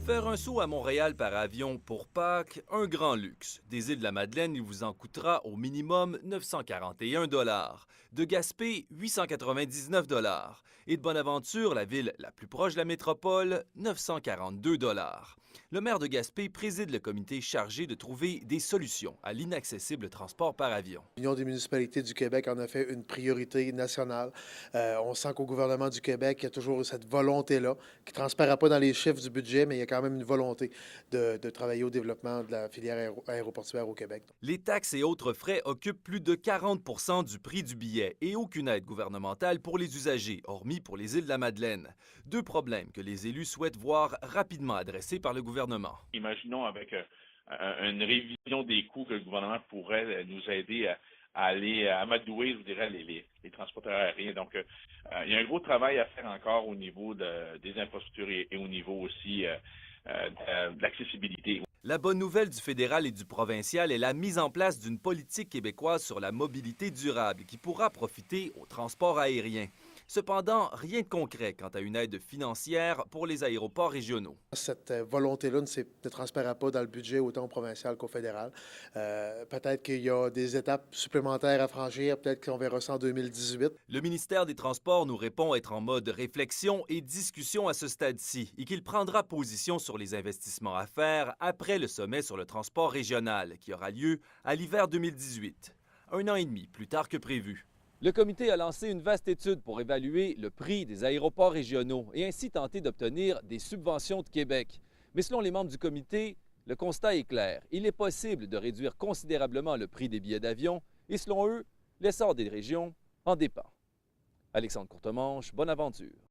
Faire un saut à Montréal par avion pour Pâques, un grand luxe. Des îles de la Madeleine, il vous en coûtera au minimum 941 $. De Gaspé, 899 $. Et de Bonaventure, la ville la plus proche de la métropole, 942 $. Le maire de Gaspé préside le comité chargé de trouver des solutions à l'inaccessible transport par avion. L'Union des municipalités du Québec en a fait une priorité nationale. On sent qu'au gouvernement du Québec, il y a toujours cette volonté-là, qui ne transparaît pas dans les chiffres du budget, mais il y a quand même une volonté de travailler au développement de la filière aéroportuaire au Québec. Les taxes et autres frais occupent plus de 40 % du prix du billet et aucune aide gouvernementale pour les usagers, hormis pour les îles de la Madeleine. Deux problèmes que les élus souhaitent voir rapidement adressés par le gouvernement. Imaginons avec une révision des coûts que le gouvernement pourrait nous aider à aller amadouer, je dirais, les transporteurs aériens. Donc, il y a un gros travail à faire encore au niveau des infrastructures et au niveau aussi de l'accessibilité. La bonne nouvelle du fédéral et du provincial est la mise en place d'une politique québécoise sur la mobilité durable qui pourra profiter au transport aérien. Cependant, rien de concret quant à une aide financière pour les aéroports régionaux. Cette volonté-là ne transparaît pas dans le budget autant au provincial qu'au fédéral. Peut-être qu'il y a des étapes supplémentaires à franchir, peut-être qu'on verra ça en 2018. Le ministère des Transports nous répond être en mode réflexion et discussion à ce stade-ci et qu'il prendra position sur les investissements à faire après le sommet sur le transport régional qui aura lieu à l'hiver 2018, un an et demi plus tard que prévu. Le comité a lancé une vaste étude pour évaluer le prix des aéroports régionaux et ainsi tenter d'obtenir des subventions de Québec. Mais selon les membres du comité, le constat est clair. Il est possible de réduire considérablement le prix des billets d'avion et selon eux, l'essor des régions en dépend. Alexandre Courtemanche, Bonaventure.